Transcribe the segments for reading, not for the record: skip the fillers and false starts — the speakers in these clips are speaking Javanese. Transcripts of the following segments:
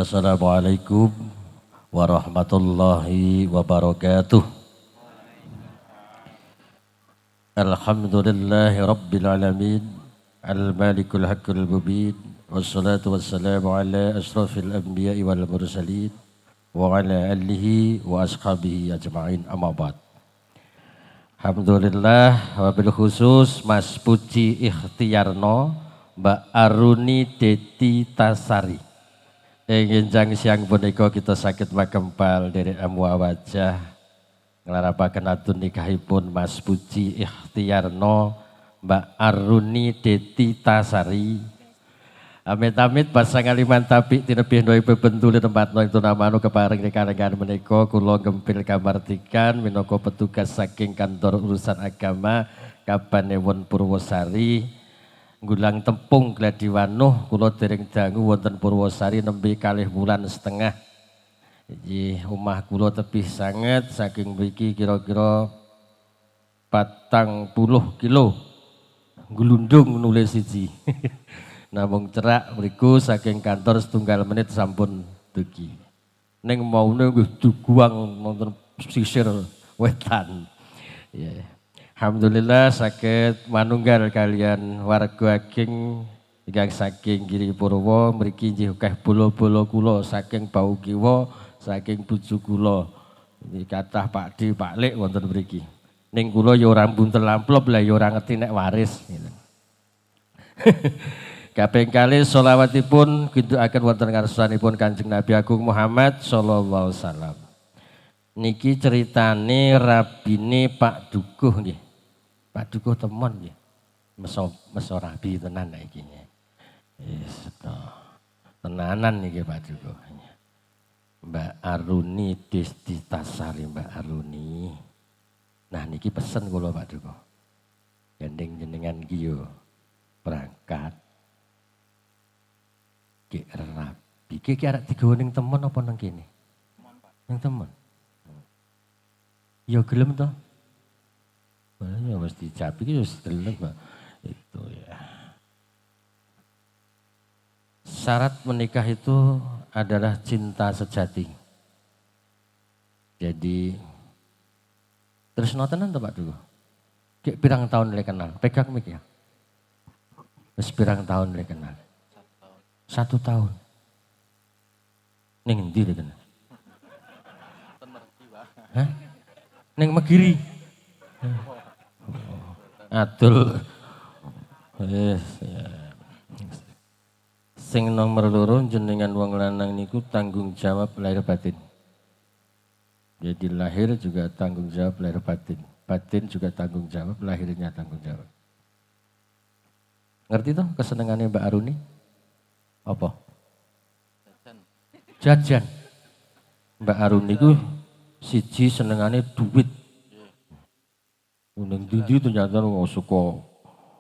Assalamualaikum warahmatullahi wabarakatuh. Alhamdulillahi rabbil alamin. Al-malikul haqqul mubin. Wassalatu wassalamu ala asrafil anbiya'i wal mursalin. Wa ala alihi wa ashabihi ajma'in amma ba'd. Alhamdulillah wabil khusus Mas Puji Ikhtiarno, Mbak Aruni Deti Tasari. Ingin siang punika kita sakit makempal dari amwa wajah nglarapaken atun nikahipun Mas Puji Ikhtiarno Mbak Aruni Deti Tasari. Amit-amit pasangan liman tapi tinebih noi bebentuli tempat noi tunamanu keparing rekan-rekan menika kula gempil kamartikan minangka petugas saking kantor urusan agama Kabanewon Purwosari. Gulang tepung Gladiwanuh kula dereng dangu wonten Purwosari nembe 2,5 bulan. Iki omah kula tebih sanget saking mriki kira-kira 40 kilo. Glundung nulis siji. Namung cerak mriku saking kantor 1 menit sampun dugi. Ning maune nggih duguang wonten sisir wetan. Yeah. Alhamdulillah sakit manunggal kalian warga ageng ingkang saking Giri Purwo mriki nggih akeh bola-bola kula saking Bau Kiwa saking bojo kula. Iki kathah Pak Di Pak Lek wonten mriki. Ning kula ya ora buntel amplop lah ya ora ngerti nek waris gitu. Kaping kalih selawatipun gintukaken wonten ngarsanipun Kanjeng Nabi Agung Muhammad sallallahu alaihi wasallam. Niki ceritane rabine Pak Dukuh nggih. Pak Dukuh temon nggih. Meso rabi tenan iki nggih. Wis tenanan niki Pak Dukuh. Mbak Aruni Desti Tasari Mbak Aruni. Nah niki pesen kula Pak Dukuh. Gandeng jenengan iki yo berangkat. Ki rabi. Ki arek digawa ning temon apa nang kene? Nang temon. Ya gelem to? Ya mesti capi itu gelem Pak. Itu ya. Syarat menikah itu adalah cinta sejati. Jadi terus notenan to Pak dulu. Kayak pirang tahun le kenal. Pegang mik ya. Wis pirang tahun le kenal. 1 tahun. Ning endi le kenal? Hah? Ning Megiri. Adul. Sing nomor 2 jenengan wong lanang niku tanggung jawab lahir batin. Jadi lahir juga tanggung jawab lahir batin. Batin juga tanggung jawab, lahirnya tanggung jawab. Ngerti toh kesenengannya Mbak Aruni? Apa? Jajan. Mbak Aruni ku siji senengane duit. Ning ndi ternyata wong suka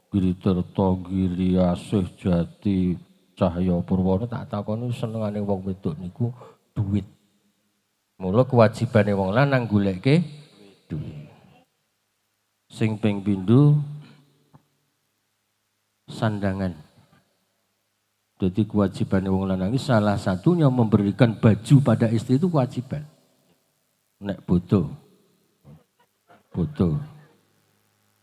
Giri Tirta, Giri Asih, Jati, Cahya Purwana tak takoni senengane wong wedok niku duit. Mula kewajibane wong lanang goleke duit. Sing ping pindho sandangan. Jadi kewajiban wong lanang salah satunya memberikan baju pada istri itu kewajiban. Nek butuh.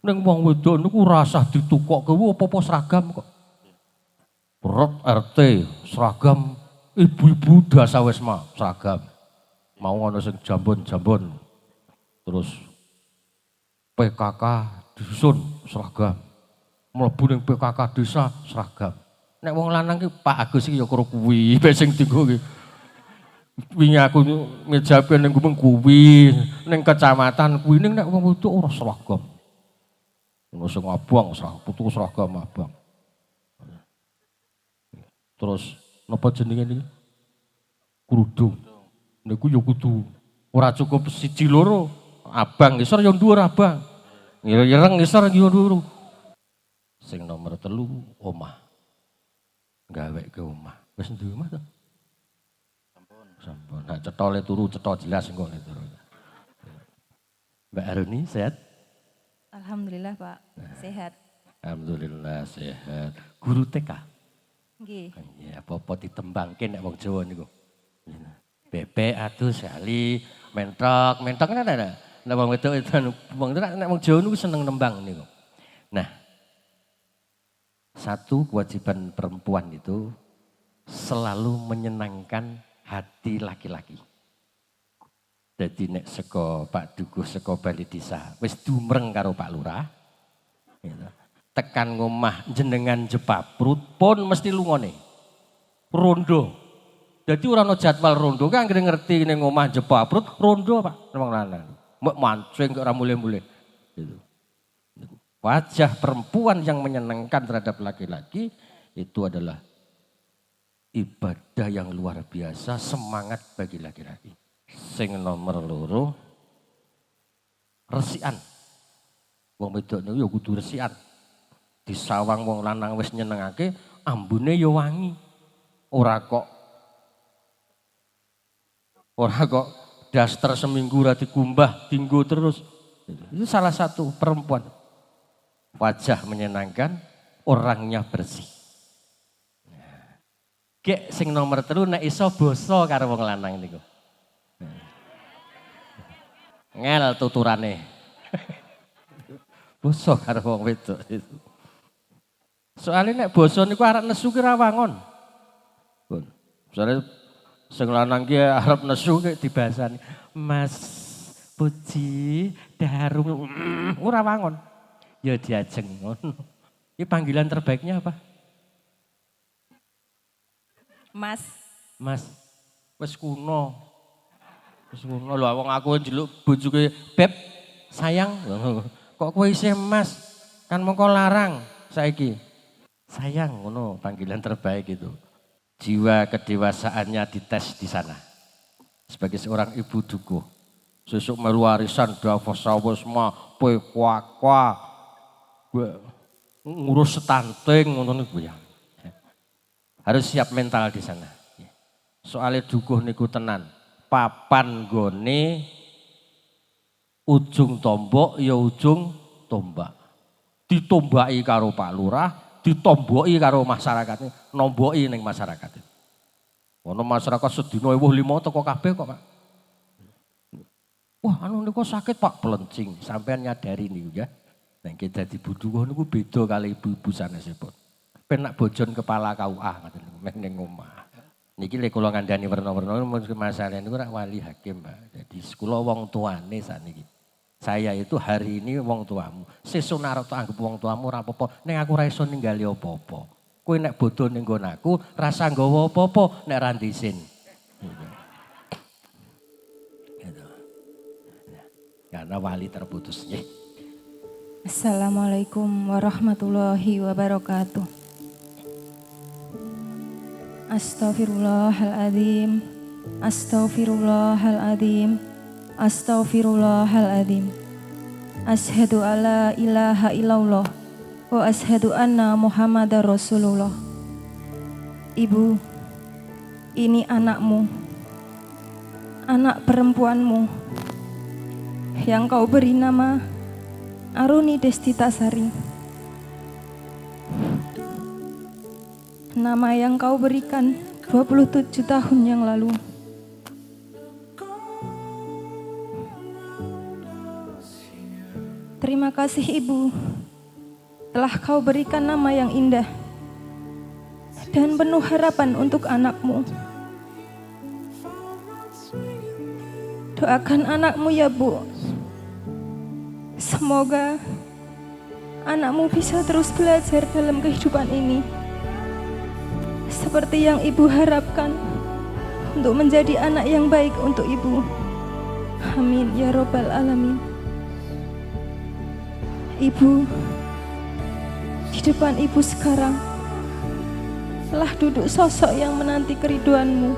Neng wong wedok niku rasah ditukokke apa-apa seragam kok. Perut RT seragam, ibu-ibu Dasawesma seragam. Mau ana sing jambon-jambon. Terus PKK dusun seragam. Mlebu ning PKK desa seragam. Nek wong lanang ki Pak Agus iki ya karo kuwi, sing dienggo ki. Wingi aku ngejabe ning Gumeng kuwi, ning kecamatan kuwi ning nek wong wedok ora seragam. Ono sing abang, putu seragam abang. Terus napa jenenge niki? Kerudung. Niku ya kudu ora cukup 1 2 abang ngisor ya dhuwur abang. Ireng ngisor ya dhuwur. Sing nomor 3 omah. Gawe ke omah. Wis duwe omah to? Sampun. Nah cetole turu cetha jelas engko turu. Mbak Aruni sehat? Alhamdulillah Pak, sehat. Alhamdulillah sehat. Guru TK? Nggih. Ya apa-apa ditembangke nek wong Jawa niku. Bebek atuh sekali, mentok kan ada. Nah wong wedok itu wong Jawa niku seneng nembang niku. Nah, satu kewajiban perempuan itu selalu menyenangkan hati laki-laki. Jadi nek seko Pak Dukuh seko Bali Desa wis dumreng karo Pak Lurah. Gitu. Tekan ngomah jenengan jepaprut pun mesti lungone. Rondo. Jadi ora ono jadwal rondo kan ngerti ning ngomah jepaprut rondo Pak wong lanang. Mbok mancing kok ora mulih-mulih. Gitu. Wajah perempuan yang menyenangkan terhadap laki-laki itu adalah ibadah yang luar biasa, semangat bagi laki-laki. Sing nomor loro resikan. Wong wedok niku ya kudu resikan. Disawang wong lanang wis nyenengake, ambune ya wangi. Ora kok daster seminggu ora dikumbah, dinggo terus. Itu salah satu perempuan. Wajah menyenangkan, orangnya bersih. Gek sing nomor 3 nek iso basa karo wong lanang niku. Ngel tuturane. Basa karo wong wedok itu. Soalnya nek basa niku arep nesu ki ra wangon. Soale sing lanang ki arep nesu ki dibasani, Mas Puji Darung ora wangon. Ya diajeng ngono. Iki panggilan terbaiknya apa? Mas. Mas. Wis kuno. Wis kuno lho wong aku njeluk bojoke Beb sayang. Kok kowe isih Mas? Kan mongko larang saiki. Sayang ngono panggilan terbaik itu. Jiwa kedewasaannya dites di sana. Sebagai seorang ibu dukuh. Sesuk melu warisan dawos-dawos mah kowe kuak-kuak. Ngurus stunting ngono niku ya. Harus siap mental di sana. Soalnya dukuh niku tenan. Papan gone ujung tombok ya ujung tombak. Ditombaki karo Pak Lurah, ditomboki karo masyarakat, nomboki ning masyarakat. Ono masyarakat sedina 5.000 teko kabeh kok, Pak. Wah, anu niku sakit Pak pelencing, sampean nyadari niku ya. Nek kita dadi buduh niku beda kali ibu-ibu sanesipun. Penak bojon kepala KUA ngoten niku ning omah. Niki lek kula ngandani werna-werna masalah niku rak wali hakim, Pak. Jadi kula wong tuane sakniki. Saya itu hari ini wong tuamu. Sesuk nek arep anggap wong tuamu ora apa-apa, ning aku ora iso ninggali apa-apa. Kowe nek bodho ning nggon aku, rasa nggawa apa-apa nek ra ndisin. Gitu. Karena wali terputus nggih. Assalamualaikum warahmatullahi wabarakatuh. Astaghfirullahaladzim. Astaghfirullahaladzim. Astaghfirullahaladzim. Ashhadu alla ilaha illallah wa ashhadu anna Muhammadar Rasulullah. Ibu, ini anakmu, anak perempuanmu yang kau beri nama Aruni Destitasari. Nama yang kau berikan 27 tahun yang lalu. Terima kasih Ibu, telah kau berikan nama yang indah dan penuh harapan untuk anakmu. Doakan anakmu ya Bu. Semoga anakmu bisa terus belajar dalam kehidupan ini. Seperti yang Ibu harapkan untuk menjadi anak yang baik untuk Ibu. Amin ya Rabbal Alamin. Ibu, di depan Ibu sekarang telah duduk sosok yang menanti keriduanmu.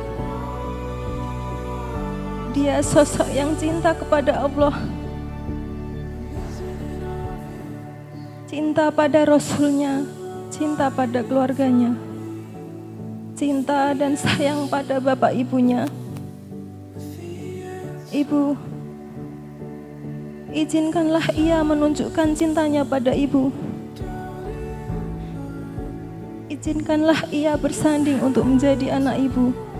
Dia sosok yang cinta kepada Allah, cinta pada Rasulnya, cinta pada keluarganya, cinta dan sayang pada bapak ibunya. Ibu, izinkanlah ia menunjukkan cintanya pada Ibu. Izinkanlah ia bersanding untuk menjadi anak Ibu.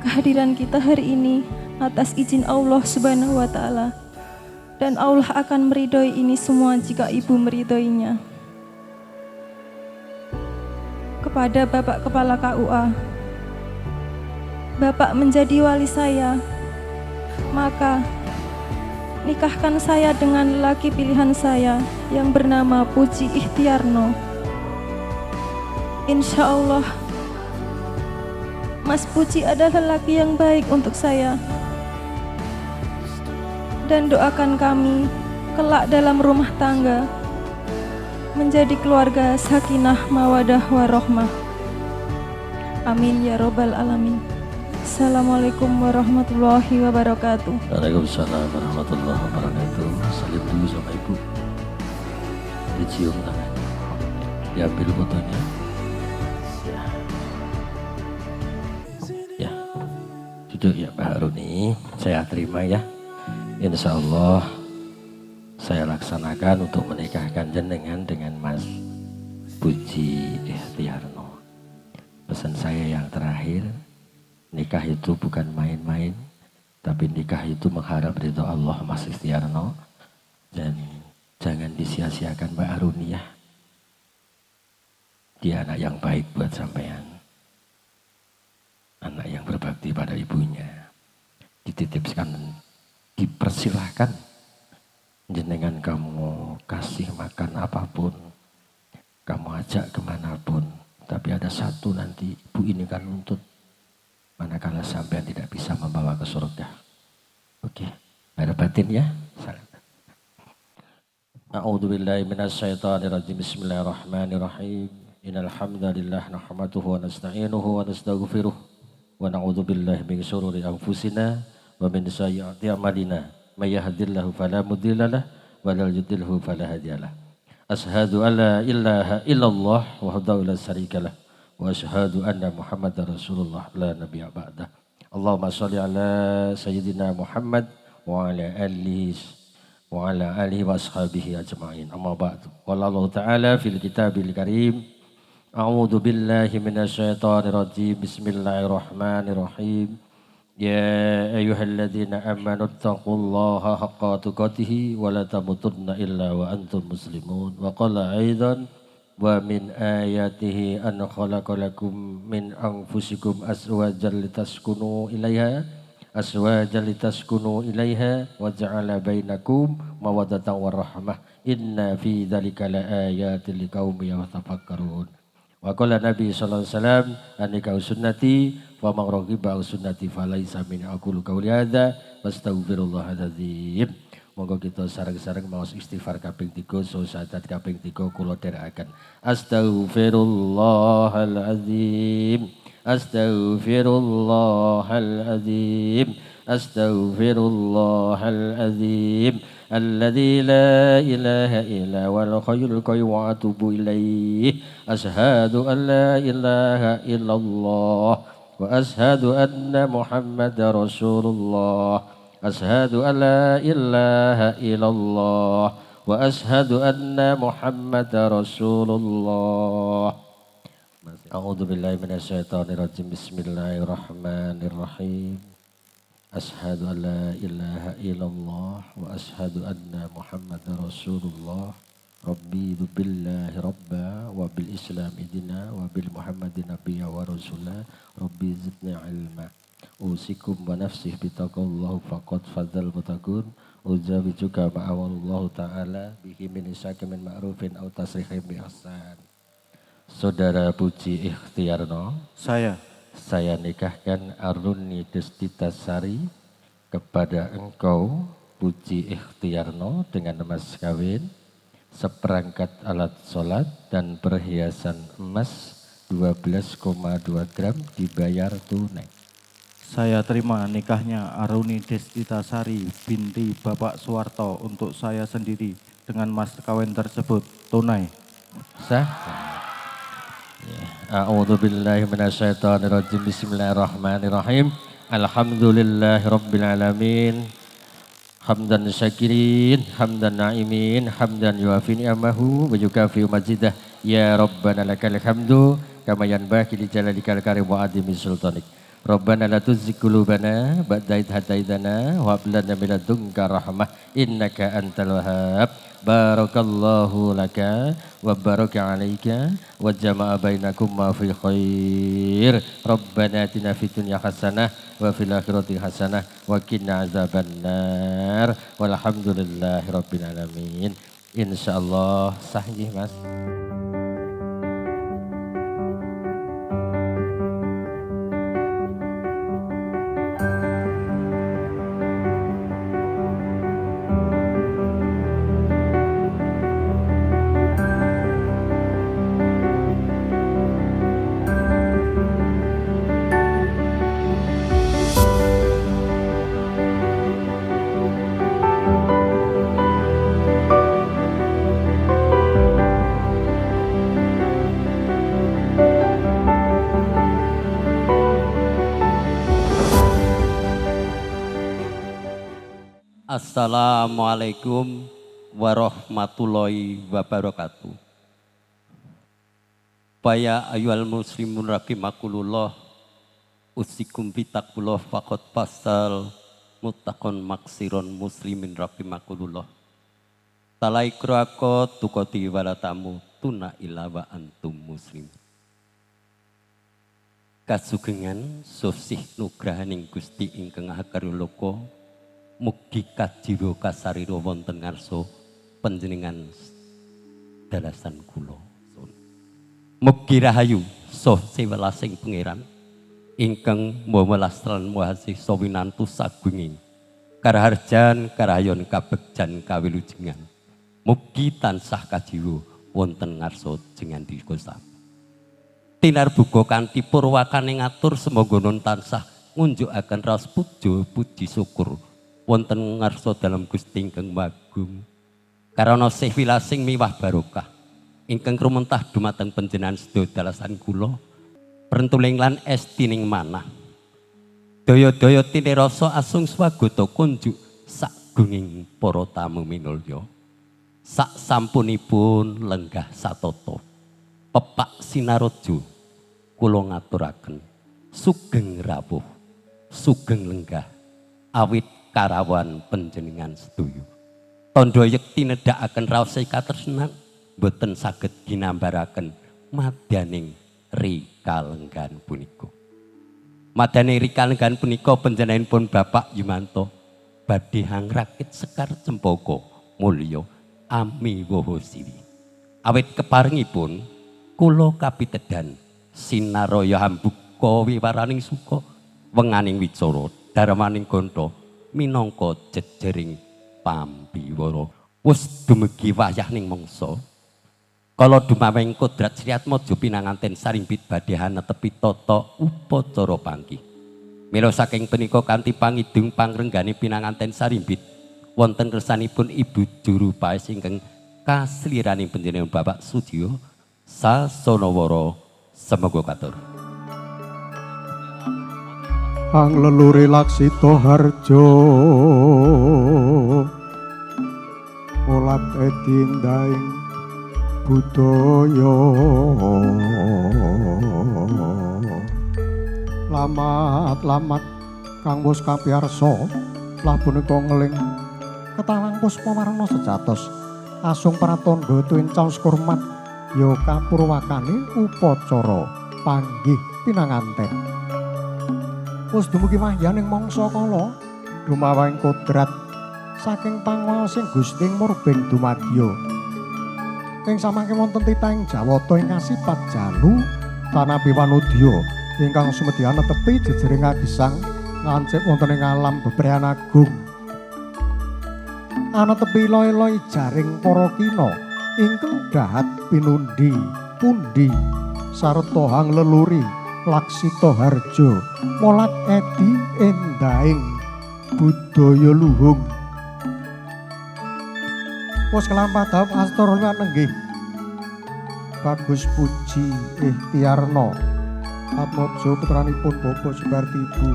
kehadiran kita hari ini atas izin Allah Subhanahu wa Ta'ala, dan Allah akan meridhoi ini semua jika ibu meridhoinya. Kepada Bapak Kepala KUA, Bapak menjadi wali saya, maka nikahkan saya dengan lelaki pilihan saya yang bernama Puji Ikhtiarno. Insya Allah, Mas Puji adalah lelaki yang baik untuk saya. Dan doakan kami kelak dalam rumah tangga menjadi keluarga sakinah mawadah warohmah. Amin ya robbal alamin. Assalamualaikum warahmatullahi wabarakatuh. Waalaikumsalam warahmatullahi wabarakatuh. Salim dulu sama ibu. Dicium tangannya, diambil fotonya. Ya, duduk ya Pak Haruni. Saya terima ya. Insya Allah saya laksanakan untuk menikahkan jenengan dengan Mas Puji Ikhtiarno. Pesan saya yang terakhir, nikah itu bukan main-main, tapi nikah itu mengharap ridho Allah Mas Ikhtiarno. Dan jangan disia-siakan Mbak Aruni ya. Dia anak yang baik buat sampean. Anak yang berbakti pada ibunya. Dititipkan, dipersilahkan jenengan kamu kasih makan apapun, kamu ajak kemanapun, tapi ada satu nanti ibu ini kan nuntut, manakala sampean tidak bisa membawa ke surga. Oke, ada batin ya. A'udzubillahi minasyaitonirrajim. Bismillahirrahmanirrahim. Innal hamdalillah nahmaduhu wa nasta'inuhu wa nastaghfiruh wa na'udzu billahi min syururi anfusina wa min sayyiati a'malina. May yahdihillahu fala mudhillalah wa la yudhlilhu fala hadiyalah. Asyhadu an la ilaha illallah wahdahu la syarikalah wa asyhadu anna Muhammadar Rasulullah la nabiyya ba'dah. Allahumma shalli ala sayyidina Muhammad wa ala alihi wa ashabihi ajma'in. Amma ba'du. Qala Allah Ta'ala fil kitabil karim. A'udzu billahi minasyaitonir rajim. Bismillahirrahmanirrahim. Ya ayyuhalladzina amanu taqullaha haqqa tuqatih wa la tamutunna illa wa antum muslimun. Wa qala aidan wa min ayatihi an khalaqalakum min anfusikum azwajan litaskunu ilaiha wa ja'ala bainakum mawaddatan warahmah. Inna fi dzalika laayatin liqaumin yatafakkarun. Wa qala Nabi sallallahu alaihi wasallam anika sunnati wa man raghiba an sunnati falaisa min aqulu qauli hadza wastaghfirullahadzim. Monggo kita sareng-sareng maos istighfar kaping 3 so syahadat kaping 3 kula dherekaken. Astaghfirullahaladzim. Astaghfirullahaladzim. Astaghfirullahaladzim. Alladzi la ilaha illa wal hayyul qayyum wa atubu ilaih. Asyhadu an la ilaha illallah wa asyhadu anna Muhammadar Rasulullah. Asyhadu an la ilaha illallah wa asyhadu anna Muhammadar Rasulullah. A'udzu billahi minasyaitonir rajim. Bismillahirrahmanirrahim. Asyhadu an la ilaha illallah wa asyhadu anna Muhammadar Rasulullah. Rabbi billahi rabba wa bil islami dina wa bil muhammadin nabiyya wa rasulah. Rabbi zidni ilma. Usikum wa nafsih bitaqallahu faqad fadzal mutakun. Uzawijuka ma'awallahu ta'ala bihi min isyakin min ma'rufin au tasrihim bi ihsan. Saudara Puji Ikhtiarno, saya nikahkan Aruni Destitasari kepada engkau Puji Ikhtiarno dengan mas kawin, seperangkat alat sholat dan perhiasan emas 12,2 gram dibayar tunai. Saya terima nikahnya Aruni Destitasari binti Bapak Suwarto untuk saya sendiri dengan mas kawin tersebut tunai. Sah? A'udzu billahi minasyaitonir rajim. Bismillahirrahmanirrahim. Alhamdulillahi rabbil alamin. Hamdan syakirin, hamdan na'imin, hamdan yuafi ni'amahu wa yukafi majidah. Ya Rabbana lakal hamdu kama yanbaghi li jalalikal karim wa adimi sultanik. Rabbana la tuzigh qulubana ba'da idh hadaitana wa hab lana min ladunka rahmah innaka antal wahhab. Barakallahu laka wa baraka alaika wa jama'a bainakum ma fi khair. Rabbana atina fid dunya hasanah wa fil akhirati hasanah wa qina azabannar. Walhamdulillahi rabbil alamin. Insyaallah sah nggih Mas. Assalamualaikum warahmatullahi wabarakatuh. Baya ayuhal muslimun rahimakumullah, usikum bitaqullah faqad pasal muttaqon maksiron muslimin rahimakumullah. Talaikrako tukoti walatamu tuna ila wa antum muslim. Kasugengan sosih nugrahaning Gusti ingkang Hakaruloko mugi kajiro kasariro wonten ngarsa panjenengan dalasan kula. Mugi rahayu soh sewelasing pangeran ingkang mwelas lan muasih sawinantu sagunging karaharjan karahayon kabegjan kawilujengan. Mugi tansah kajiro wonten ngarsa jengan dikosa. Tinar buka kanthi purwakane ngatur semoga nun tansah ngunjukaken raos puja puji syukur wonten ngarsa dalam Gusti ingkang Agung. Karana sewilasing miwah barokah ingkang rumentah dumateng panjenengan sedaya dalasan kula prentuling lan estining manah. Daya-daya tinirasa asung swagata kunjuk sagunging para tamu minulya. Sak sampunipun lenggah satata pepak sinarojo kula ngaturaken sugeng rawuh sugeng lenggah awit karawan panjenengan sedaya. Tandha yekti nedhakaken raos katresnan boten saged ginambaraken madyaning rikalenggan punika. Madyaning rikalenggan punika panjenenganipun Bapak Yumanto badhe hangrakit sekar cempaka mulya amiwaha siwi. Awit keparengipun kula kapitedan sinaraya hambuka wiwaraning suka wenganing wicara darmaning gantha minangka jejering pambiwara. Wis dumugi wayahning mangsa kala dumawing kodrat Sri Atmaja pinanganten sarimbit badhe hanetepi tata upacara panggih. Mila saking punika kanthi pangidung pangrenggane pinanganten sarimbit wonten kersanipun Ibu Juru Paes ingkang kasliraning panjenengan Bapak Sujiyo Sasonoworo semoga katur. Ang leluri Laksita Harjo Olat edindaing budaya lamat kang wis kapiyarsa lah punika ngeling ketalang puspa warna sejatos asung pratandha tuwincaos kurmat ya kapurwakane upacara panggih pinanganten. Wis dumugi wahyaning mangsa kala dumawing kodrat saking panguwasing Gusti murbeng dumadya ing samangke wonten titahing Jawata ing kasipat jalu tanapi wanudya ingkang sumedya netepi jejering agesang ngancik wonten ing alam bebrayan agung ana tepi loe-loe jaring para kina ingkang dahat pinundi pundi sarta hang leluri Laksita Harjo molat edi endahing budaya luhung. Wis kelampah dawuh astura nenggih Bagus Puji Ikhtiarno Atmaja putranipun Bapak Subarti Ibu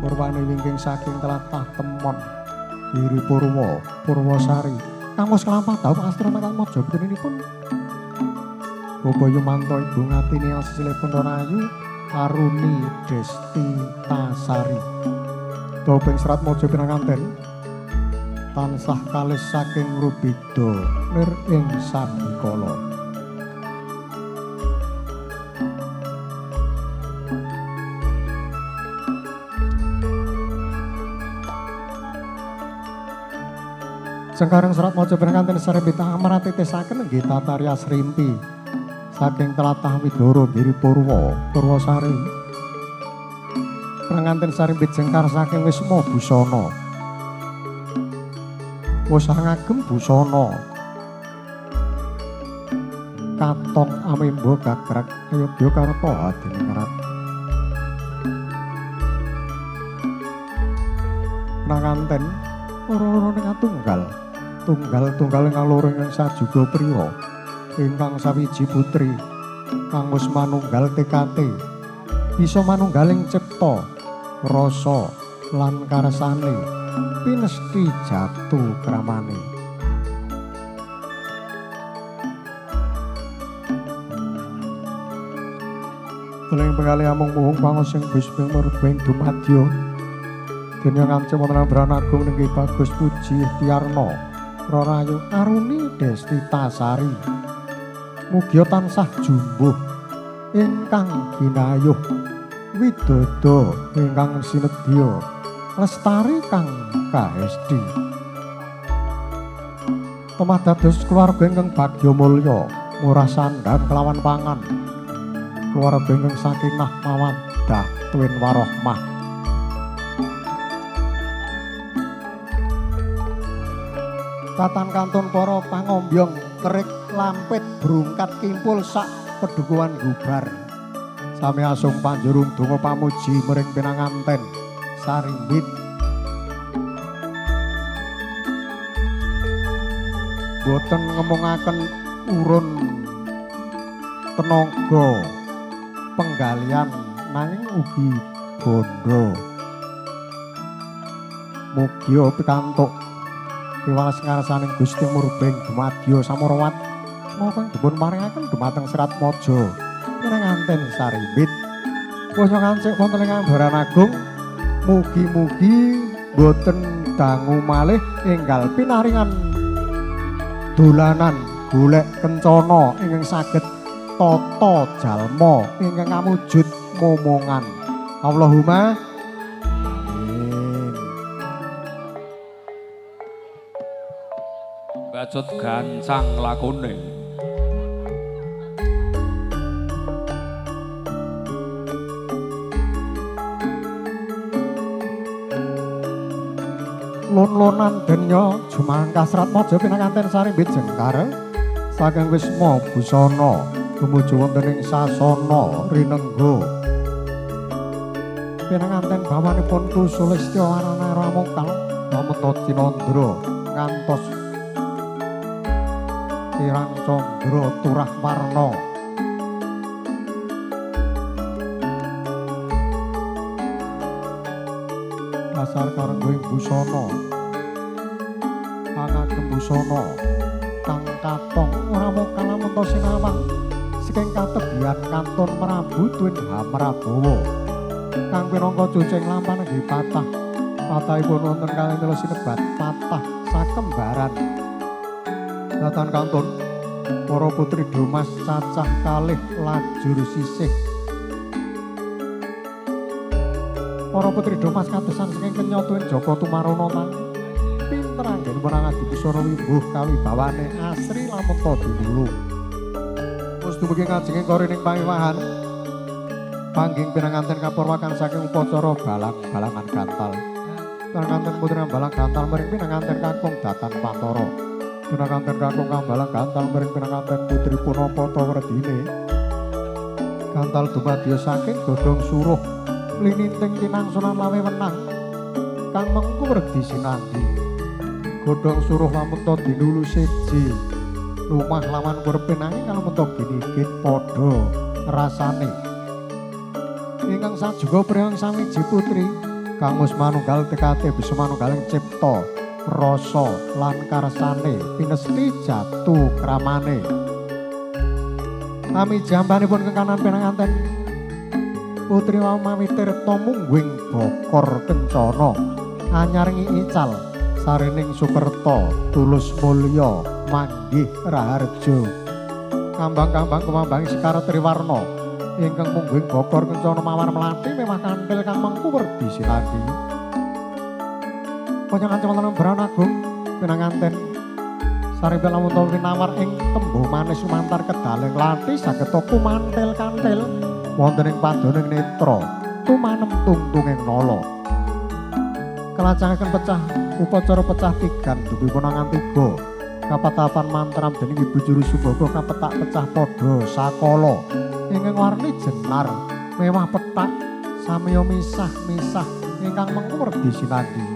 Murwani wingking saking tlatah Temon Giri Purwosari kang wis kelampah dawuh astura Atmaja putranipun Bapak Yumanto Ibu Ngatini Silipun Rayu Aruni Destinasari. Topeng serat mojo pinanganten tansah kalis saking rubida lir ing sabikala. Sengkareng serat mojo pinanganten sarembit amratitesaken nggih tatarya srimpi saking telatah Widoro Giri Purwa Purwasari. Pengantin sarimbit jengkar saking Wisma Busana. Wusah ngagem busana. Katong amemba gagrag ayogya karta hadiningrat. Pengantin ora-ora ning tunggal. Tunggal-tunggal ngalore ing sajuga priya. Ingkang sawiji putri kang wis manunggal TKT bisa manunggaling cipta rasa lan karsane pinesti jatu kramane. Dening pengali amung muhung pangosing Bismil murbeng dumadya dene ngancem wonten Branagung nggih Bagus Puji Ikhtiarno Rarayu Aruni Destinasari. Mugia tansah jumbuh ingkang binayuh widodo ingkang sinedya lestari kang kahesti. Temah dados keluarga ingkang bagya mulya murah sandang kelawan pangan. Keluarga ingkang sakinah mawaddah tuwin warahmah. Tatan kantun para pangombyong terik lampit brungkat kimpul sak pedukuhan gubar. Sami asung panjurung donga pamuji mring pinanganten sarimbit. Boten ngemungaken urun tenaga penggalian nanging ugi bondo. Mugia pikantuk piwales ngarsaning Gusti Murbeng dumadya Samurawat mongkon dipun maringaken dumateng Serat Mojo pinanganten sarimbit. Punya ngancik wonten ing Branagung mugi-mugi boten dangu malih enggal pinaringan dolanan golek kencana ingkang saged tata jalma ingkang ngamujud momongan. Allahumma Bacut gancang lakune. Lon-lonan denya jumangkah Serat Mojo pinanganten sarimbit jengkar saking Wisma Busana tumuju wonten ing sasana rinengga. Pinanganten bawanipun Tu Sulistya Warana Ramokal Mameta Cinandra ngantos Kirang Condro Turah Warna. Dasar karenggoing busana angagem busana kang katong ora mung kalamenta sinawang saking katebian Kantun Prabu Tuwin Hamrabawa kang pinangka cucing lampan nggih patahipun wonten kalih telu sinebat patah sakembaran. Datan Kantun para putri Domas cacah kalih lajur sisih. Para putri Domas katesan saking kenya tuwin Jaka Tumaruna man pinter anggen merangadi busana wimbuh kawibawane asri lamenta dinulung. Mus dumugi ngajenging korining pangiwahan pangging pinanganten kapurwakan saking upacara balang-balangan gantal. Pinanganten putri balang gantal mring pinanganten kakung Datan Pantara. Pinanganten kakung kang balang gantal mring pinanganten putri punapa Tawredine. Gantal dumadya saking godhong suruh lininting tinangsunan lawe wenang kang mengku werdi sinandi. Godhong suruh lamenta dinulu siji lumah lawan kurepin nanging lamenta binigit padha rasane. Ingkang sajuga priyang samiji putri kang wis manunggal TKT bisa manunggaling cipta rasa lan karsane pinesti jatu kramane. Kami jambanipun kekanan pinanganten Putri wau mawi tirta mungguing bokor kencana anyaringi ical sarining Sukerta tulus mulya manggih raharja kambang-kambang kumambang Sekar Triwarna ingkang mungguing bokor kencana mawar melati mewah kanthil kang mengku werdi sinandi panjenengan wonten Brana Agung pinanganten saripun lamun to winawar ing tembuh manis sumantar kedaleng lati saged kumantil kantil wonten ing padoning netra tumanem tungtunging nala kelacangaken pecah upacara pecah tigan dupipun angan tiga kapatapan mantram dening Ibu Juru Subaka kapetak pecah padha sakala ingkang warni jenar mewah petak samiya misah-misah ingkang mengku werdi sinandi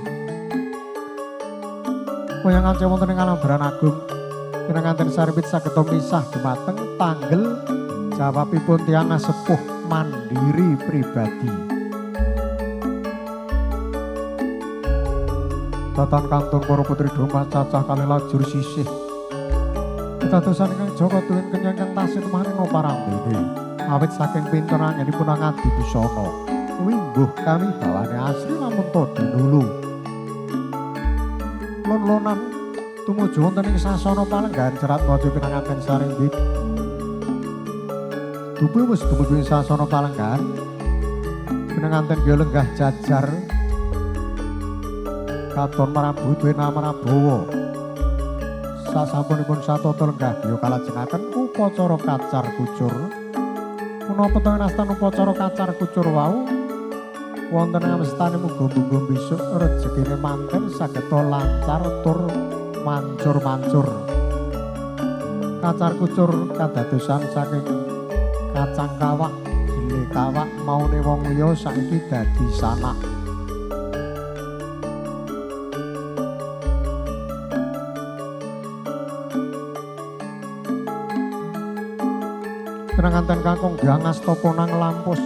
Poyangan wonten ing alam Brana Agung pinanganten saripit saged misah dumateng tanggel jawabipun tiyang sepuh mandiri pribadi. Tatan kantun para putri Doma cacah kalih lajur sisih. Ketadosan ingkang Jaka tuwin kenyang kang tasih marina parambene. Awit saking pinten anggenipun ngadi busana. Wingguh kami bawane asri lamun to dinulu. Lon-lonan tumuju wonten ing sasana Palenggan Cerat Maja pinanganten sarimbit. Dupi wis tumuju ing sasana Palenggan pinanganten ya lenggah jajar katon Prabu Dwena Prabowo. Sasampunipun satata lenggah ya kalajengaken upacara kacar kucur. Punapa to nastan upacara kacar kucur wau wonten ing mestane muga-muga besok rejekine manten saged lancar tur mancur-mancur. Kacar kucur kadadosan saking kacang kawak, gile kawak maune wong liya saiki dadi sanak. Pinanganten kakung Hyang Astapa nang lampus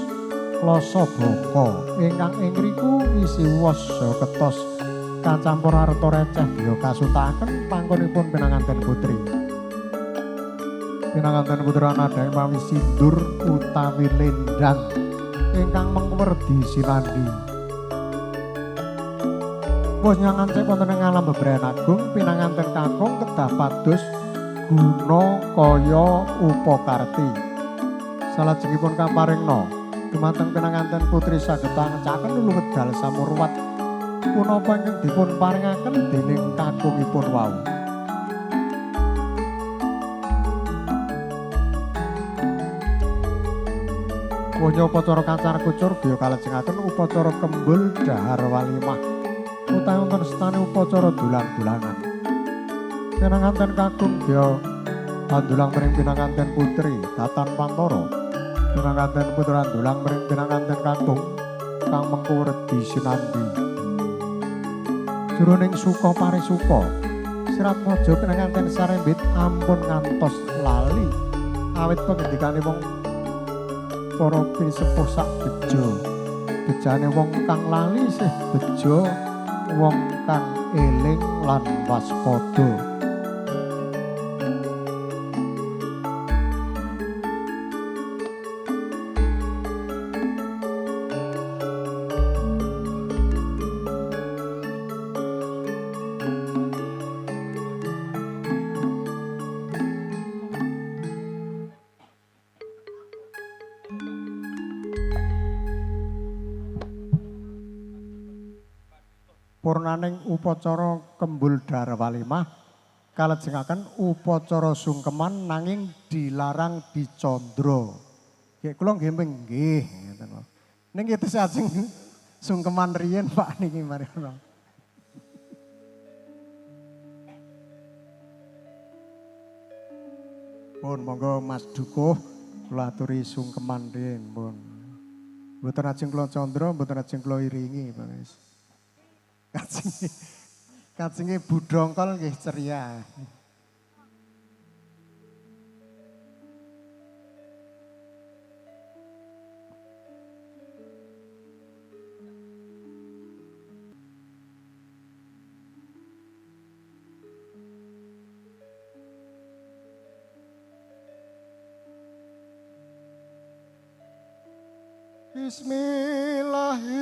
Kloso Boko ingkang ing riku isi wasa ketos kacampur arta receh biya kasutaken panggonipun pinanganten putri. Pinanganten putra nadhaing mawi sindur utawi lendang ingkang mengwerdi sinandi. Wus nyangancik wonten ing alam Bebrayan Agung pinanganten kakung kedah pados guna kaya upakarti. Salajengipun kaparingna dumateng pinanganten putri saged angecaken lulu wedal samurwat punapa ingkang dipun paringaken dening kakungipun wau. Wanya upacara kacar kucur biya kalajengaken upacara kembul dahar walimah utawi wonten stane upacara dulang-dulangan. Pinanganten kakung biya pandulang mring pinanganten putri Tatan Pantara. Pinanganten putra dulang mring pinanganten kakung kang mengku redi sinandi. Jroning suka parisuka Serat Maja pinanganten sarembit ampun ngantos lali awit pengendikane wong para pisepuh sak bejo. Bejane wong kang lali isih bejo, wong kang eling lan waspada. Purnaning upacara kembul dahar walimah kalajengaken upacara sungkeman nanging dilarang dicandra. Nggih kula nggih nggih ngoten lho. Ning kita sajeng sungkeman riyen Pak niki mari kula. Pun monggo Mas Dukuh kula aturi sungkeman riyen pun. Mboten ajeng kula candra, mboten ajeng kula iringi, Pak Mas. Kajenge budongkol nggih ceria. Bismillahi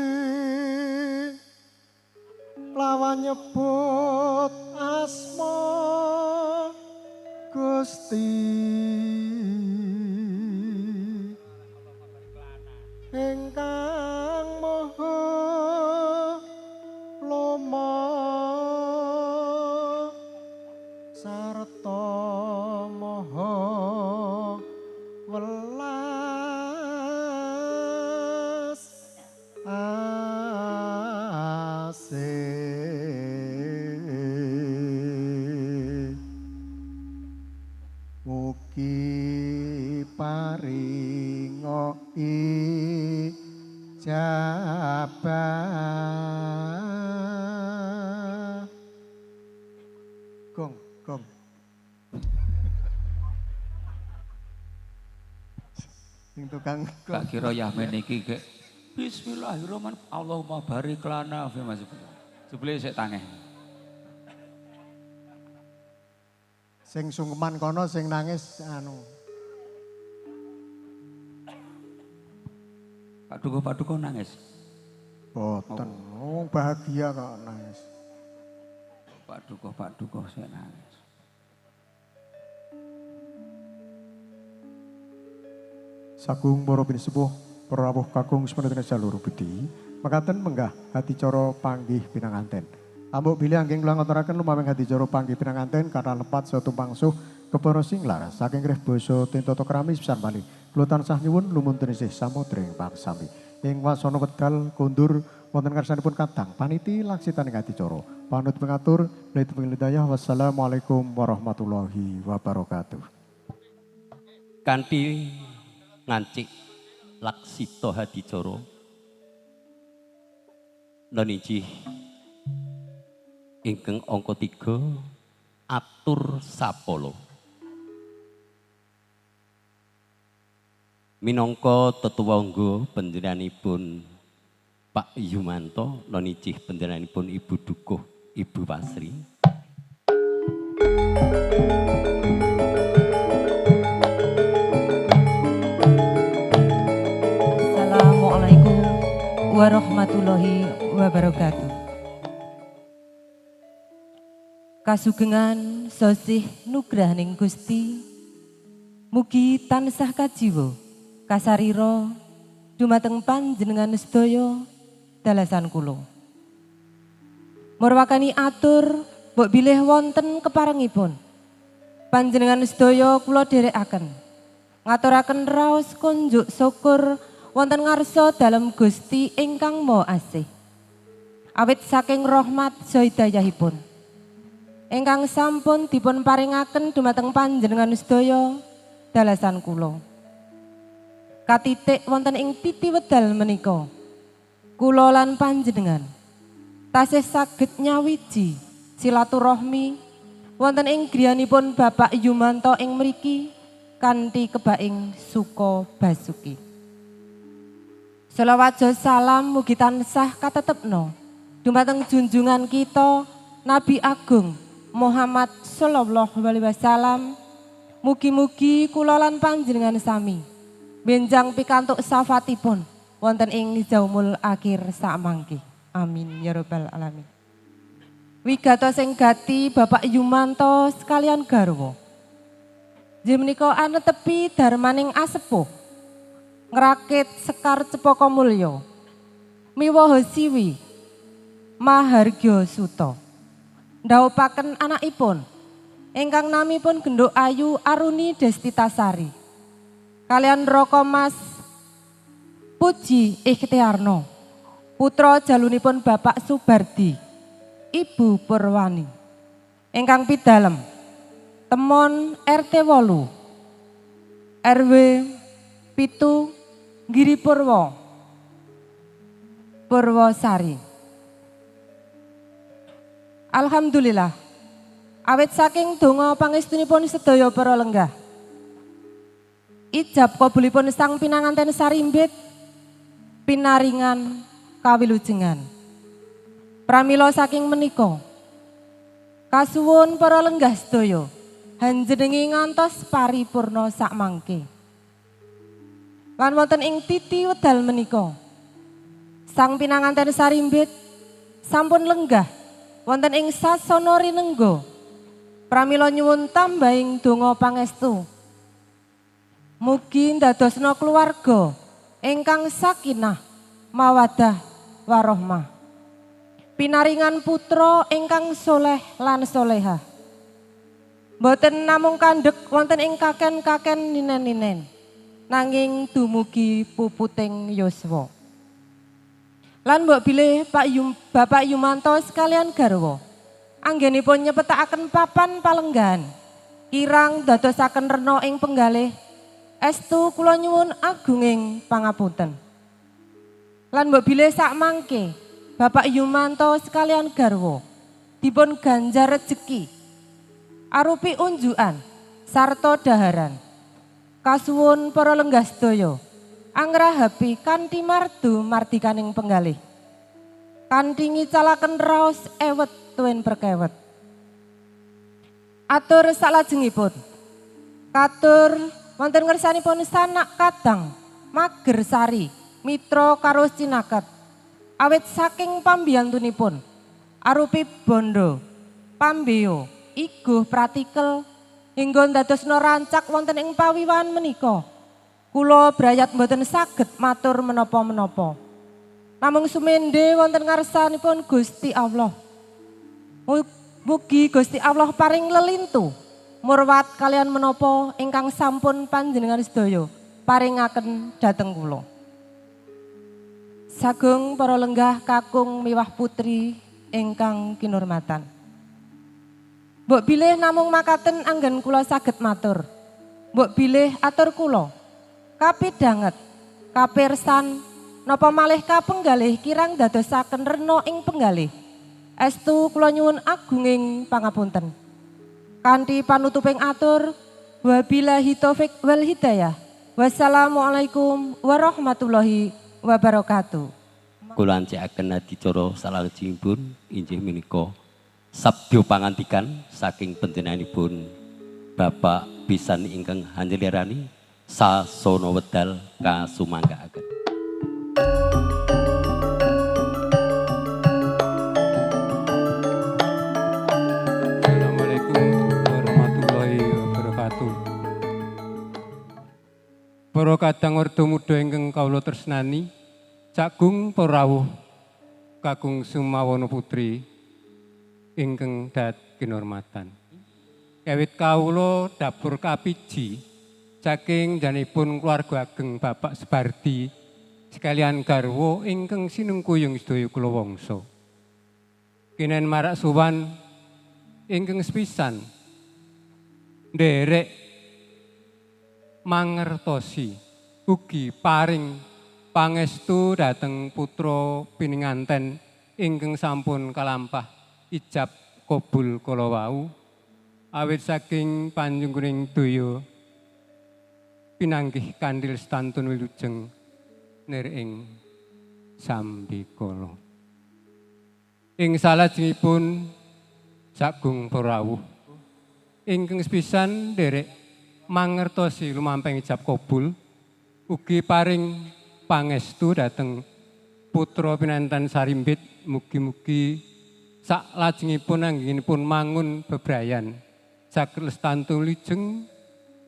lawan nyebut asma Gusti ingkang maha loma sarta maha welas asih mugi paringa ijabah gong sing tukang Gak kira Yamin iki ke Bismillahirrahmanirrahim. Allahumma barik lana fi ma jebule sik tangeh. sing sungkeman kono sing nangis anu Pak Duko nangis. boten bahagia kok nangis Pak Duko sik nangis. Sagung para pinisepuh para rawuh kakung sementing jalur budi mekaten menggah hati coro panggih pinanganten. Ambuk bilih angking kula ngaturaken lumaming hati coro panggih pinanganten karena lepat saya tumpangsuh kepara singlar saking greh basa tintata krami pisan malih. Kula tansah nyuwun lumunten isih samodring pangsami. Ing wasana wedal kondur wonten karsanipun kadang paniti laksitaning hati coro. Panut mengatur Walillahi hidayah. Wassalamualaikum warahmatullahi wabarakatuh. Kanthi ngancik laksita hadicara noniji ingkang angka 3 atur sapala minangka tetuwangga pendenganipun Pak Yumanto noniji pendenganipun Ibu Dukuh Ibu Wasri. Assalamualaikum warahmatullahi wabarakatuh. Kasugengan sosih nugrahaning Gusti mugi tansah kajiwa kasarira dumateng panjenengan sedaya dalasan kula. Murwakani atur mbok bilih wonten keparengipun panjenengan sedaya kula dherekaken ngaturaken raos kunjuk syukur wonten ngarsa dalem Gusti ingkang Maha Asih. Awit saking rahmat hidayahipun ingkang sampun dipun paringaken dumateng panjenengan sedaya dalasan kula. Katitik wonten ing titi wedal menika kula lan panjenengan tasih saged nyawiji silaturahmi wonten ing griyanipun Bapak Yumanto ing mriki kanthi kebaing suka basuki. Selawat salam mugi tansah katetepno dumateng junjungan kita Nabi Agung Muhammad sallallahu alaihi wasallam. Mugi-mugi kula lan panjenengan sami benjang pikantuk syafaatipun wonten ing jaumul akhir sakmangke. Amin ya rabbal alamin. Wigatos sing gati Bapak Yumanto sekalian garwa. Nggih menika anetepi darmaning asepuh ngrakit sekar cepaka mulya miwaha siwi mahargya suta ndhawuhaken anakipun ingkang namipun Genduk Ayu Aruni Destitasari kalian Roko Mas Puji Ikhtiarno putra jalunipun Bapak Subardi Ibu Purwani ingkang pidalem Temon RT 8 RW Pitu Giri Purwosari. Alhamdulillah awit saking donga pangestunipun sedaya para lenggah ijab kabulipun sang pinanganten sarimbit pinaringan kawilujengan pramila saking menika kasuwun para lenggah sedaya hanjenengi ngantos paripurna sakmangke Lan wonten ing titi wedal menika sang pinanganten sarimbit sampun lenggah wonten ing sasana rinengga pramila nyuwun tambahing donga pangestu. Mugi ndadosna keluarga ingkang sakinah mawaddah warahmah. Pinaringan putra ingkang soleh lan solehah. Boten namung kandhek wonten ing kaken-kaken ninen-ninen, nanging dumugi puputing yuswa. Lan mbok bilih Bapak Yumanto sekalian garwa, anggenipun nyepetaken papan palenggahan, kirang dadosaken rena ing penggalih, estu kula nyuwun agunging pangapunten. Lan mbok bilih sak mangke Bapak Yumanto sekalian garwa dipun ganjar rejeki arupi unjukan sarta daharan. Kasuwun para lenggah sedaya angrahapi kanthi mardu mardikaning penggalih. Kanthi ngicalaken raos ewet tuwin perkewet. Atur salajengipun katur wonten ngersanipun sanak kadang Mager Sari mitra karo Cinaket awit saking pambiyantunipun arupi bondo pambeo iguh pratikel hingga ndadosna rancak wonten ing pawiwan menika. Kula brayat mboten saged matur menapa-menapa. Namung sumende wonten ngarsanipun Gusti Allah. Mugi Gusti Allah paring lelintu murwat kalian menapa ingkang sampun panjenengan sedaya paringaken dhateng kula. Sagung para lenggah kakung miwah putri ingkang kinurmatan. Mbok bilih namung makaten anggen kula saged matur. Mbok bilih atur kula kapidanget, kapirsan napa malih kapenggalih kirang dadosaken rena ing penggalih. Estu kula nyuwun agunging pangapunten. Kanthi panutuping atur, wabillahi taufik wal hidayah. Wassalamualaikum warahmatullahi wabarakatuh. Kula ancekaken adicara salajengipun inggih menika sabda pangandikan saking penjenenganipun Bapak pisan ingkang hanjelirani sasana wedal kasumanggaaken. Assalamualaikum warahmatullahi wabarakatuh. Para kadang warga muda ingkang kawula tresnani, cagung para rawuh kakung Sumawana Putri ingkang dat kinurmatan. Kawit kawula dapur kapiji saking janipun keluarga ageng Bapak Sebardi sekalian garwa ingkang sinengkuyung sedaya kula wangsa. Kinen marak sowan ingkang sepisan nderek mangertosi ugi paring pangestu dhateng putra pininganten ingkang sampun kalampah ijab kabul kala wau awit saking panjungkuning daya pinanggih kandil stantun wilujeng niring sambikala. Ing salajengipun sagung para rawuh ingkang sepisan nderek mangertosi lumamping ijab kabul ugi paring pangestu dhateng putra pinantan sarimbit mugi-mugi saklajengipun anggenipun mangun bebrayan saged lestantun lijeng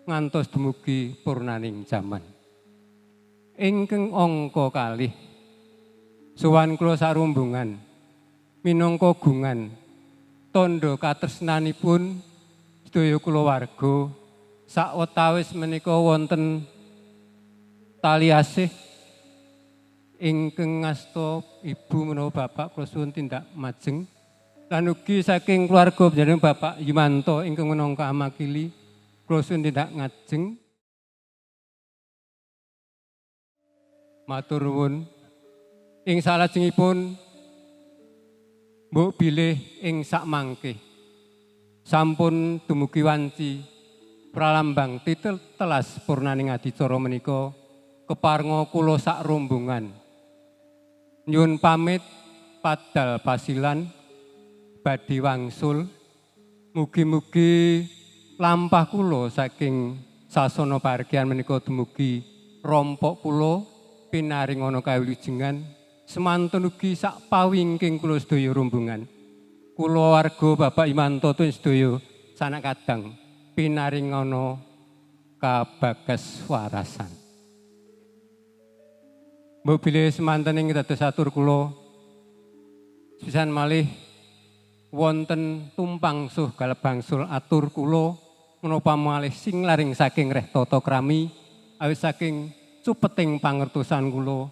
ngantos dumugi purnaning jaman. Ingkang angka kalih sowan kula sarumbungan minangka gungan tandha katresnanipun sedaya kulawarga sawetawis menika wonten tali asih ingkang ngasta ibu menawa bapak kula suwun tindak majeng. Lan ugi saking keluarga panjenengan Bapak Yumanto ingkang minangka amakili kula suwun tindak ngajeng. Matur nuwun. Ing salajengipun mbok bilih ing sakmangke sampun dumugi wanci pralambang titel telas purnaning adicara menika keparenga kula sak rombongan nyuwun pamit padal pasilan badhe wangsul mugi-mugi lampah kula saking sasana pahargyan menika dumugi rompok kula pinaring ana kawilujengan semanten ugi sak pawingking kula sedaya rombongan. Kula warga Bapak Yumanto tuwin sedaya sanak kadang pinaring ana kabagas warasan. Mbok bilih semanten ing dados atur kula pisan malih wonten tumpang suh kalebangsul atur kula menapa malih sing laring saking reh tata krami awit saking cupeting pangertosan kula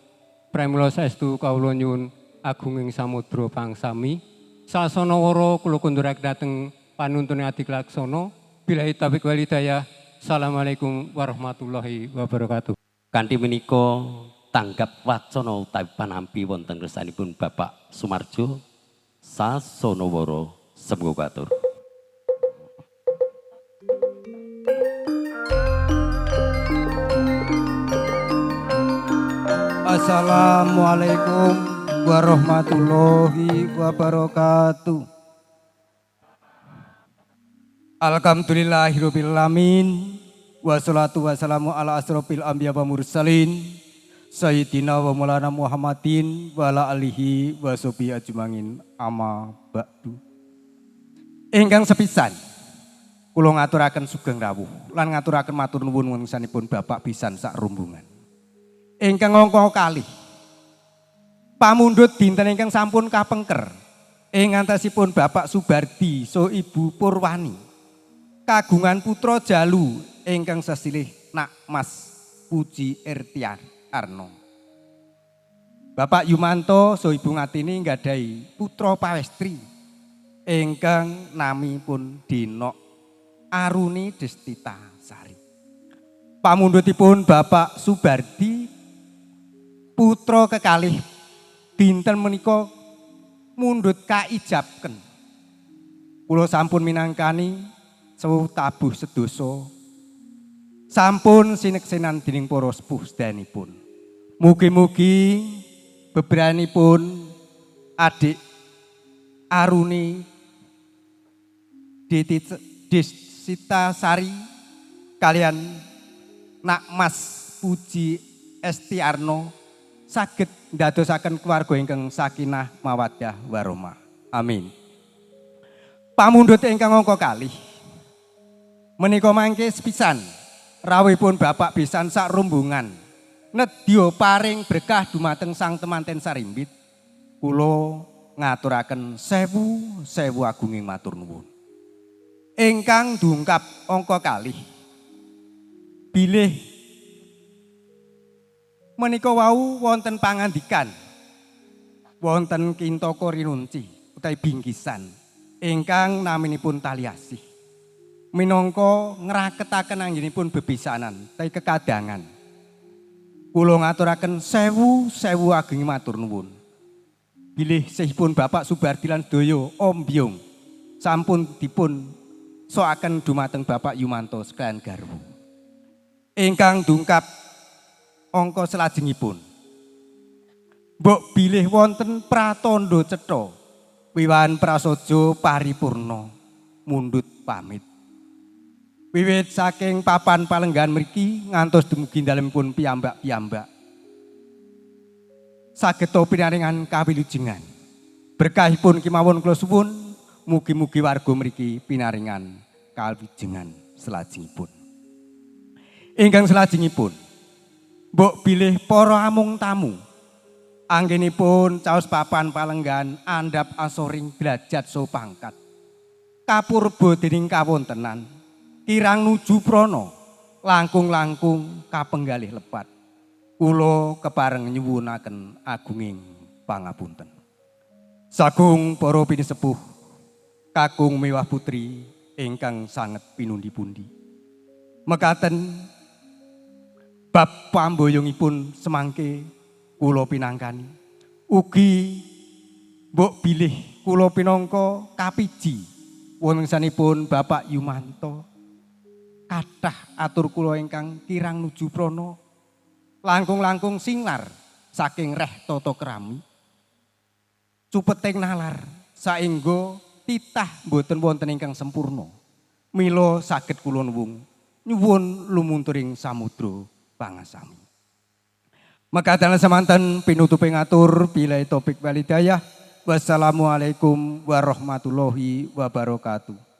pramila saestu kawula nyuwun agunging samudra pangsami sasana wara kula kunduraken dhateng panuntune adik laksana billahi taufiq wal hidayah. Assalamualaikum warahmatullahi wabarakatuh. Kanthi menika tanggap wacana utawi panampi wonten kersanipun Bapak Sumarjo Sasonoworo Semgokatur. Assalamualaikum warahmatullahi wabarakatuh. Alhamdulillahirabbil alamin wassalatu wassalamu ala asrofil anbiya wa mursalin Sayyidina wa Maulana Muhammadin wa ala alihi wa sahbihi ajmain amma ba'du. Ingkang sepisan kula ngaturaken sugeng rawuh lan ngaturaken matur nuwun wontenipun Bapak pisan sak rombongan. Ingkang angka kalih pamundhut dinten ingkang sampun kapengker ing antasipun Bapak Subardi so Ibu Purwani kagungan putra jalu ingkang sesilih Nak Mas Puji Irtiar Arno. Bapak Yumanto so Ibu Ngatini nggadahi putra pawestri ingkang namipun Dinok Aruni Destita Sari. Pamundhutipun Bapak Subardi putra kekalih dinten menika mundhut kaijabken. Kula sampun minangkani sewu tabuh sedasa sampun sineksenan dening para sepuh sedayanipun. Mugi-mugi beberanipun adik Aruni Desita Sari kalian Nak Mas Puji Esti Arno saged ndadosaken keluarga ingkang sakinah mawaddah warahmah. Amin. Pamundhut ingkang angka kalih menika mangke sepisan rawuhipun Bapak pisan sak rombongan nedya paring berkah dumateng Sang Temanten Sarimbit. Kula ngaturaken sewu agunging matur nuwun. Ingkang dungkap angka kalih bilih menika wau wonten pangandikan wonten Kintaka Rinunci utawi bingkisan ingkang naminipun taliasih minangka ngraketaken anggenipun bebisanan utawi kekadangan. Kula ngaturaken sewu ageng matur nuwun. Bilih sehipun Bapak Subardi lan sedaya Om Byung sampun dipun soaken dumateng Bapak Yumanto sekalian garwa. Ingkang dungkap angka selajengipun. Mbok bilih wonten pratandha cetha wiwahan prasaja paripurna mundhut pamit. Wiwit saking papan palenggan mriki ngantos dumugi dalemipun piyambak-piyambak. Saged pinaringan kawilujengan. Berkahipun kemawon kula suwun mugi-mugi warga mriki pinaringan kawilujengan selajengipun. Ingkang selajengipun mbok bilih para amung tamu anggenipun caos papan palenggan andhap asoring derajat so pangkat. Kapurba dening kawontenan kirang nuju prana langkung-langkung kapenggalih lepat. Kula kepareng nyuwunaken agunging pangapunten. Sagung para pinisepuh kakung miwah putri ingkang sanget pinundi-pundi. Mekaten bab pamboyongipun semangke kula pinangkani. Ugi mbok bilih kula pinangka kapiji wontenipun Bapak Yumanto. Kathah atur kula ingkang kirang nuju prana langkung-langkung singlar saking reh tata krami cupeting nalar saengga titah mboten wonten ingkang sempurna mila saged kula nyuwun lumunturing samudra pangasami. Mekaten semanten pinutupe ngatur billahi taufik wal hidayah. Wassalamualaikum warahmatullahi wabarakatuh.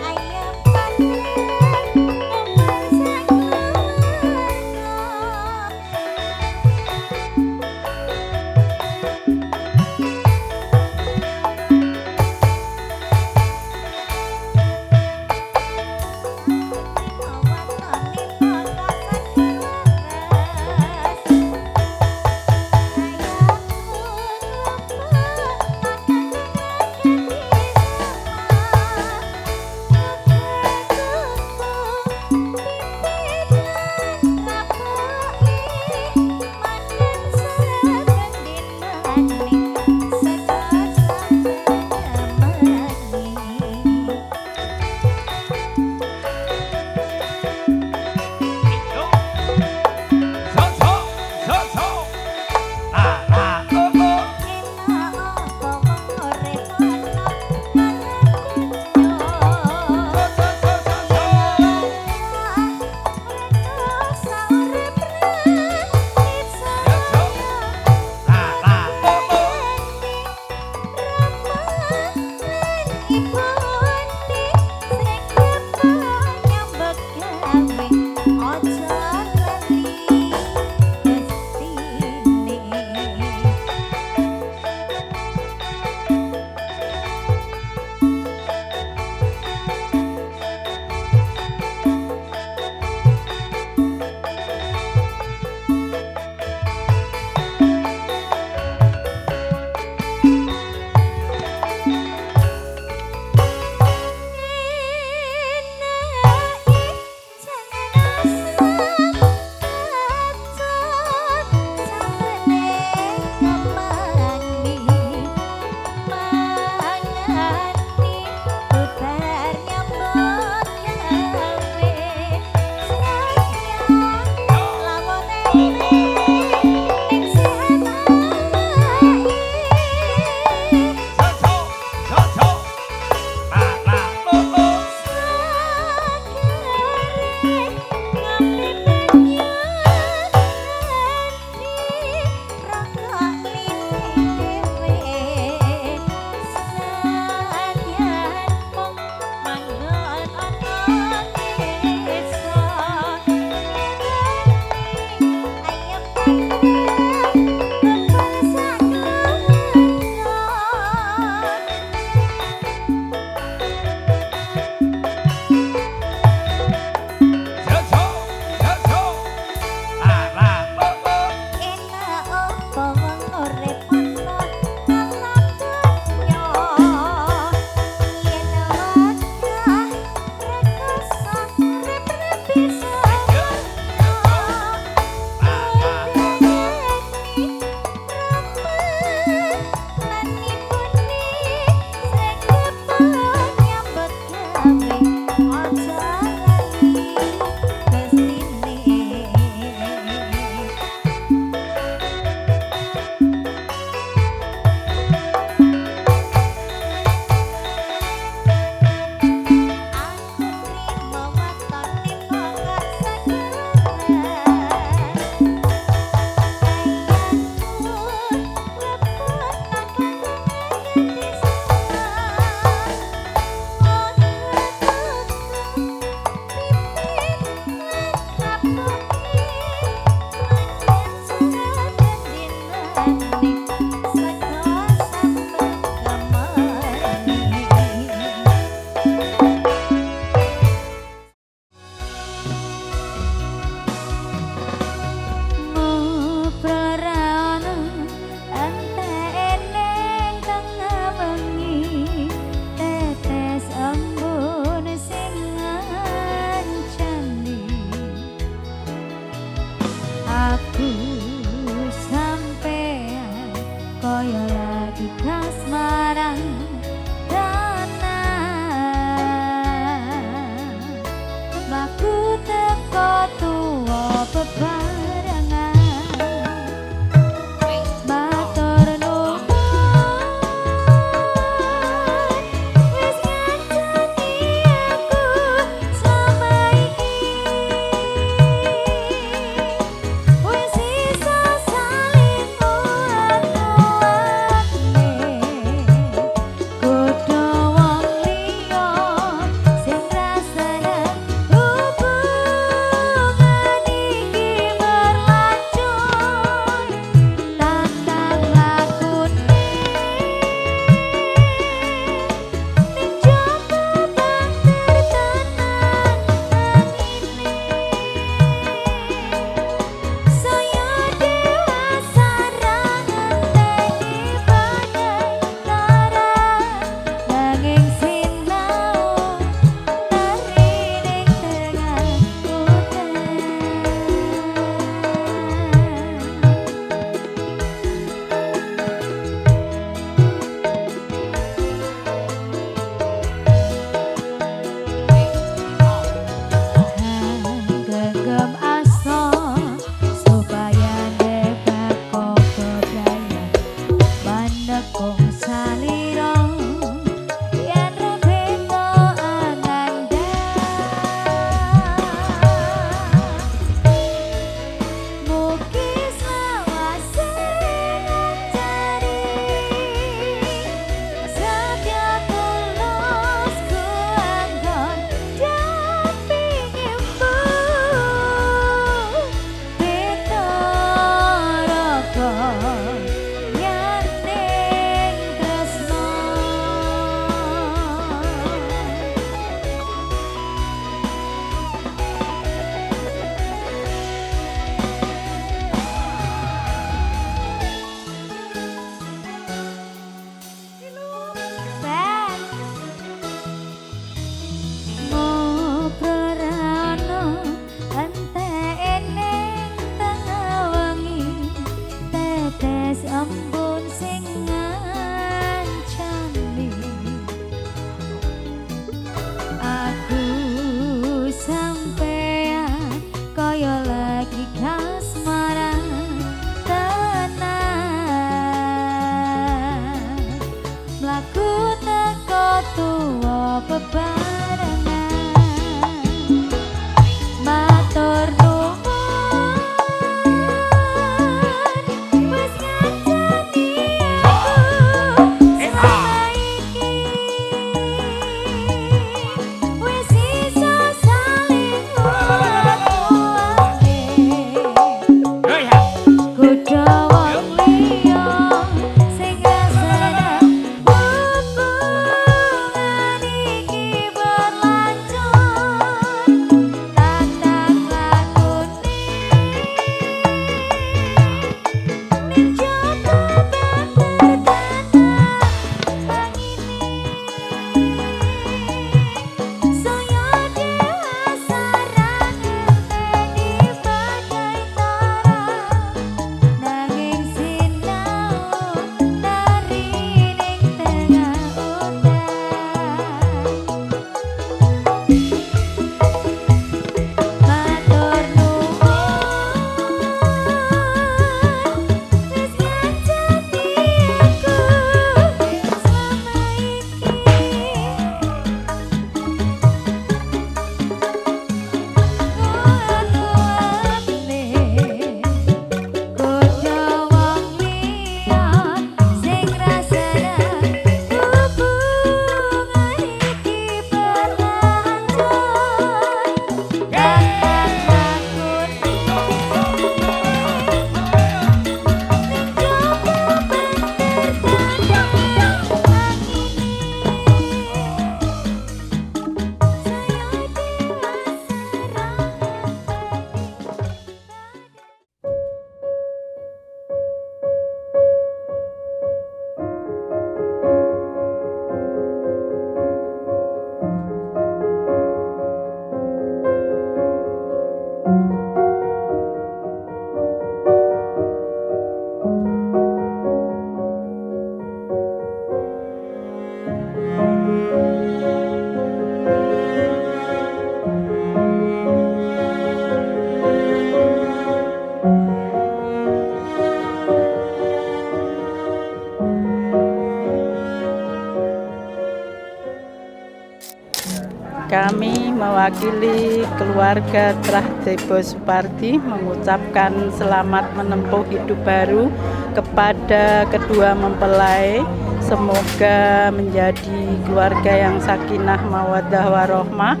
mewakili keluarga Trah Debo Supardi mengucapkan selamat menempuh hidup baru kepada kedua mempelai. Semoga menjadi keluarga yang sakinah mawaddah warohmah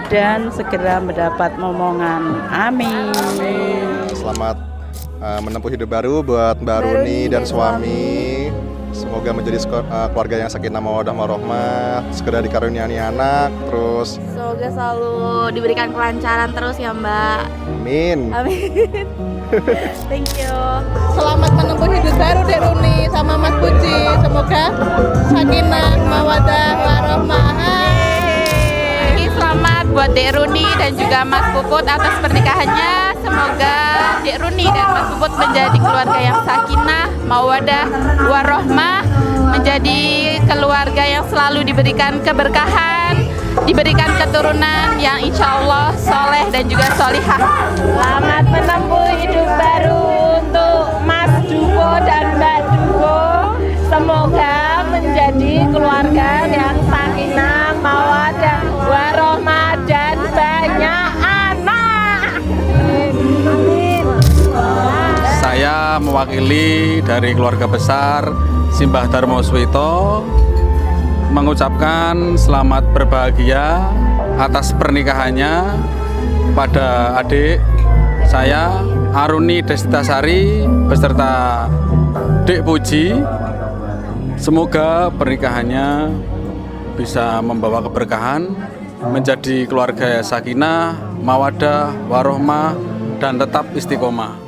dan segera mendapat momongan. Amin. Selamat menempuh hidup baru buat Mbak Runi dan suami. Semoga menjadi keluarga yang sakinah mawaddah warohmah, segera dikaruniai anak, terus semoga selalu diberikan kelancaran terus ya Mbak. Amin. Amin. Thank you. Selamat menempuh hidup baru Dek Runi sama Mas Puji. Semoga sakinah mawaddah warohmah. Selamat buat Dek Runi dan juga Mas Puput atas pernikahannya. Semoga Dek Runi dan Mas Puput menjadi keluarga yang sakinah, mawaddah, warohmah, menjadi keluarga yang selalu diberikan keberkahan, diberikan keturunan yang insya Allah soleh dan juga solihah. Selamat menempuh hidup baru untuk Mas Duwo dan Mbak Duwo. Semoga menjadi keluarga yang sakinah, mawaddah, warohmah dan banyak anak. Amin. Saya mewakili dari keluarga besar Simbah Darmo Swito mengucapkan selamat berbahagia atas pernikahannya pada adik saya Aruni Destitasari beserta Dek Puji. Semoga pernikahannya bisa membawa keberkahan, menjadi keluarga sakinah, mawaddah, warohmah, dan tetap istiqomah.